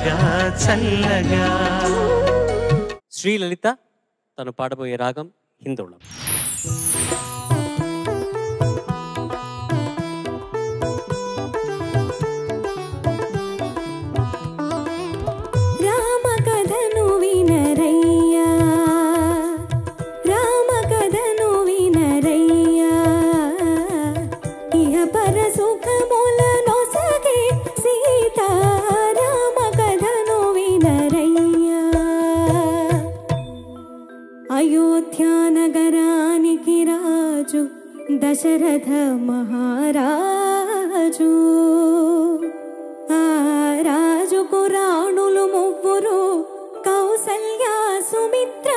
చల్లగా చల్లగా. శ్రీలలిత తను పాడబోయే రాగం హిందోళం. అయోధ్యానగరానికి రాజు దశరథ మహారాజు. ఆ రాజుకు రాణులు ముగ్గురు కౌసల్య సుమిత్ర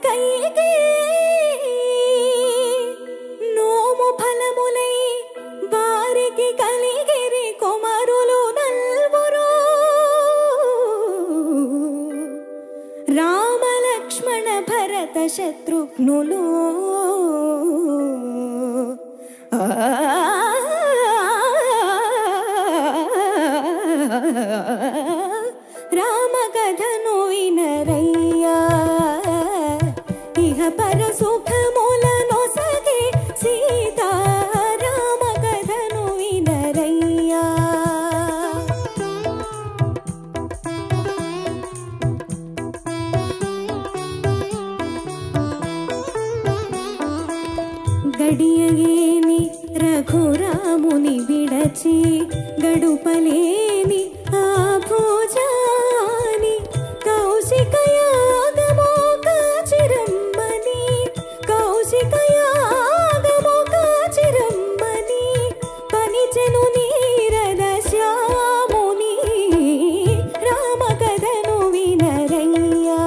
కైకేయి. నోము ఫలములై వారికి కలిగిరి కుమారులు నల్వురు. రామ లక్ష్మణ భరత శత్రుఘ్నులు. రామ కథను వినరయ్యా ఇహ పర సుఖములను సగే సీతా. రామ కథను వినరయ్యా. గడియగేని రఘురాముని విడచి గడుపలేని ఆ భోజాని. కౌశికయాగమో కాచిరమ్మని కౌశికయాగమో కాచిరమ్మని పనిచెను నీరద శ్యాముని. రామ కథను వినరయ్యా.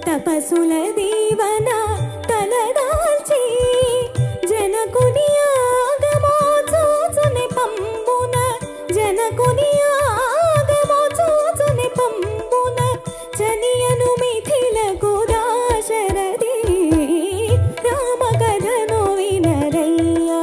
తపసుల దీవన తలదాల్చి జనకుని ఆగమో చూచుని పంబున. జనకుని ఆగమో చూచుని పంబున చనియను మిథిలకు దాశరథి. రామ కథను వినరయ్యా.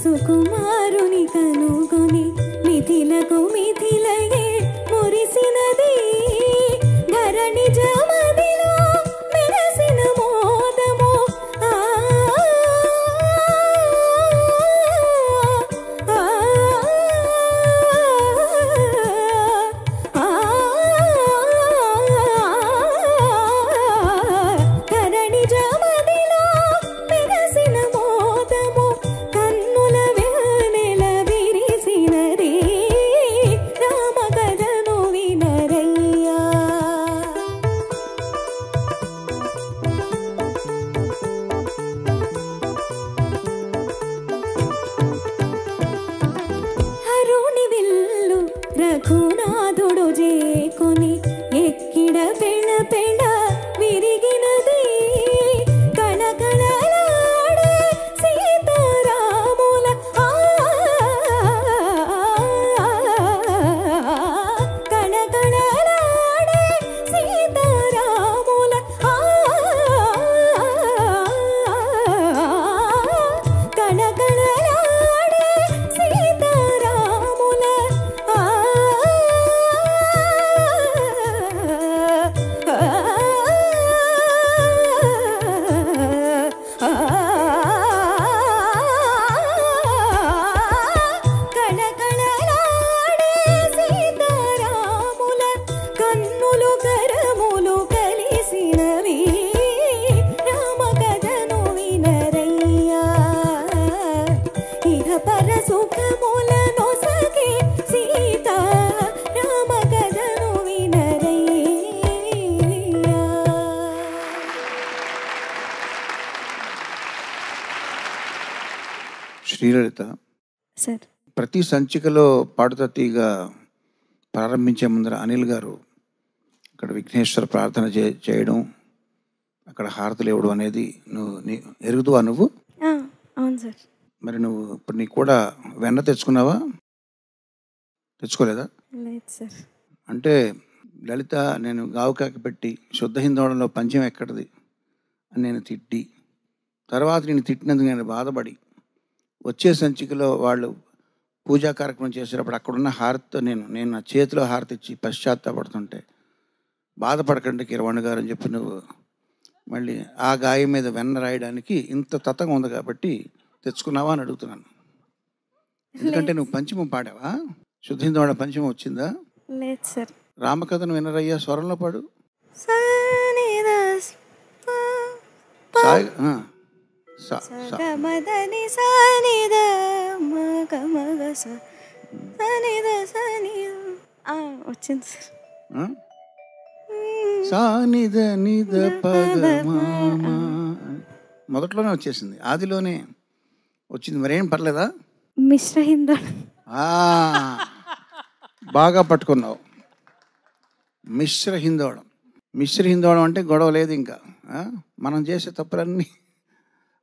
సుకుమారుని కనుగొని మిథిలకు మిథిలయే మురిసినది. ధరణి జమదిలో మెరసిన మోదము. ధరణి జమదిలో మెరసిన మోదము. కన్నుల వెన్నెల విరిసినది. రామ కథను వినరయ్యా. హరుని విల్లు రఘునాథుడు జేకొని ఎక్కిడ పెళ పెళ విరిగినది. కళకళలాడే సీతారాముల కళకళలాడే సీతారాముల కళకళలాడే సీతారాముల కళకళలాడే సీతారాముల కన్నులు కరములు కలిసినవి. రామ కథను వినరయ్యా. ఇహ పర సుఖములను సగే సీతా. రామ కథను వినరయ్యా. శ్రీలలిత సార్, ప్రతి సంచికలో పాడుతా తీగ ప్రారంభించే ముందర అనిల్ గారు అక్కడ విఘ్నేశ్వర ప్రార్థన చేయడం, అక్కడ హారతులు ఇవ్వడం అనేది ఎరుగుదువా నువ్వు? అవును సార్. మరి నువ్వు ఇప్పుడు నీకు కూడా వెన్న తెచ్చుకున్నావా? తెచ్చుకోలేదా? లేదు సార్. అంటే లలిత, నేను గావుకాకి పెట్టి శుద్ధ హిందోళంలో పంచం ఎక్కడిది అని నేను తిట్టి, తర్వాత నేను తిట్టినందుకు నేను బాధపడి వచ్చే సంచికలో వాళ్ళు పూజా కార్యక్రమం చేసేటప్పుడు అక్కడున్న హారతితో నేను నా చేతిలో హారతి ఇచ్చి పశ్చాత్తాపడుతుంటే, బాధపడకండి కిరవాణి గారు అని చెప్పి నువ్వు మళ్ళీ ఆ గాయం మీద వెన్న రాయడానికి ఇంత తతంగా ఉంది కాబట్టి తెచ్చుకున్నావా అని అడుగుతున్నాను. ఎందుకంటే నువ్వు పంచమం పాడావా? శుద్ధ హిందోళ పంచమం వచ్చిందా? లేదు సార్. రామకథను వినరయ్యా స్వరంలో పాడు. వచ్చింది సార్. సానిద నిద పద మొదట్లోనే వచ్చేసింది, ఆదిలోనే వచ్చింది. మరేం పర్లేదా? మిశ్ర హిందోళం. బాగా పట్టుకున్నావు. మిశ్ర హిందోళం. మిశ్ర హిందోళం అంటే గొడవ లేదు ఇంకా. మనం చేసే తప్పులన్నీ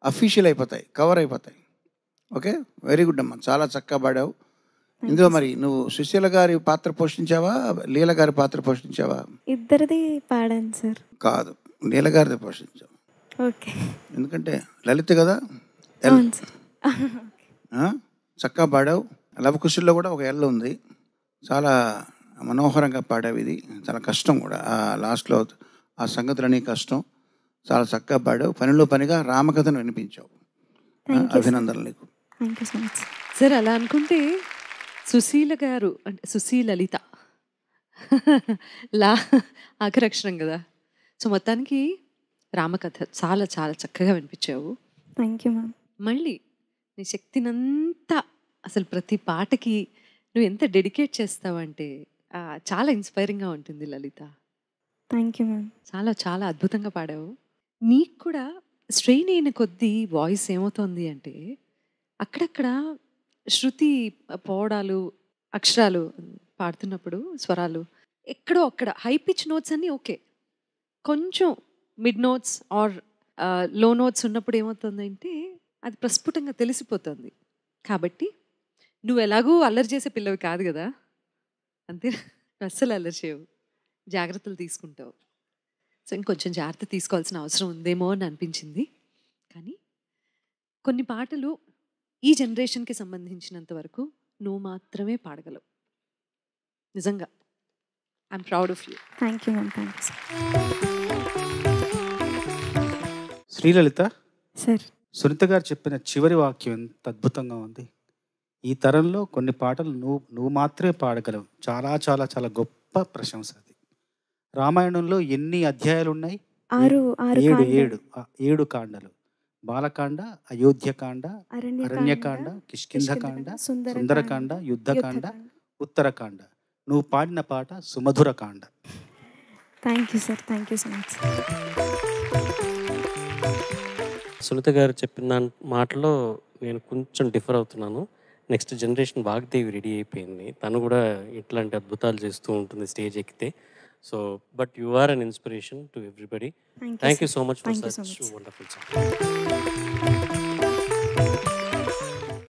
అఫీషియల్ అయిపోతాయి, కవర్ అయిపోతాయి. ఓకే, వెరీ గుడ్ అమ్మా, చాలా చక్కగా పాడావు. ఇందులో మరి నువ్వు సుశీల గారి పాత్ర పోషించావా, లీల గారి పాత్ర పోషించావా? ఇద్దరిది పాడాను సార్. కాదు, లీల గారిది పోషించావు. ఓకే. ఎందుకంటే లలిత కదా. చక్కగా పాడావు. లవకుశుల్లో కూడా ఒక ఎల్ ఉంది. చాలా మనోహరంగా పాడావు. ఇది చాలా కష్టం కూడా, ఆ లాస్ట్లో ఆ సంగతులన్నీ కష్టం. చాలా చక్కగా పాడావు. పనిలో పనిగా రామకథను వినిపించావు. అభినందనలు నీకు. Thank you so much sir. అలా అనుకుంటే సుశీల గారు అంటే సుశీలలిత ఆఖరక్షరం కదా. సో మొత్తానికి రామకథ చాలా చాలా చక్కగా వినిపించావు. Thank you ma'am. మళ్ళీ నీ శక్తినంతా అసలు ప్రతి పాటకి నువ్వు ఎంత డెడికేట్ చేస్తావంటే చాలా ఇన్స్పైరింగ్గా ఉంటుంది లలిత. Thank you ma'am. చాలా చాలా అద్భుతంగా పాడావు. నీకు కూడా స్ట్రెయిన్ అయిన కొద్దీ వాయిస్ ఏమవుతుంది అంటే అక్కడక్కడ శృతి పోవడాలు, అక్షరాలు పాడుతున్నప్పుడు స్వరాలు ఎక్కడో అక్కడ హై పిచ్ నోట్స్ అన్నీ ఓకే, కొంచెం మిడ్ నోట్స్ ఆర్ లో నోట్స్ ఉన్నప్పుడు ఏమవుతుందంటే అది ప్రస్ఫుటంగా తెలిసిపోతుంది. కాబట్టి నువ్వు ఎలాగూ అల్లరి చేసే పిల్లవి కాదు కదా, అంతే. అస్సలు అల్లరి చేయవు, జాగ్రత్తలు తీసుకుంటావు. సో ఇంకొంచెం జాగ్రత్త తీసుకోవాల్సిన అవసరం ఉందేమో అని అనిపించింది. కానీ కొన్ని పాటలు ఈ జనరేషన్కి సంబంధించినంత వరకు నువ్వు మాత్రమే పాడగలవు. నిజంగా I'm proud of you. Thank you ma'am. Thanks Srilalitha sir. Sunitha గారు చెప్పిన చివరి వాక్యం ఎంత అద్భుతంగా ఉంది. ఈ తరంలో కొన్ని పాటలు నువ్వు మాత్రమే పాడగలవు. చాలా చాలా చాలా గొప్ప ప్రశంస అది. రామాయణంలో ఎన్ని అధ్యాయాలు ఉన్నాయి? 7 కాండలు. బాలకాండ, అయోధ్యకాండ, అరణ్యకాండ, కిష్కింధకాండ, సుందరకాండ, యుద్ధకాండ, ఉత్తరకాండ. నువ్వు పాడిన పాట సుమధురకాండ. Thank you sir. Thank you so much. Sunitha గారు చెప్పిన మాటలో నేను కొంచెం డిఫర్ అవుతున్నాను. నెక్స్ట్ జనరేషన్ వాగ్దేవి రెడీ అయిపోయింది. తను కూడా ఇట్లాంటి అద్భుతాలు చేస్తూ ఉంటుంది స్టేజ్ ఎక్కితే. So but you are an inspiration to everybody. Thank you so much for such wonderful song.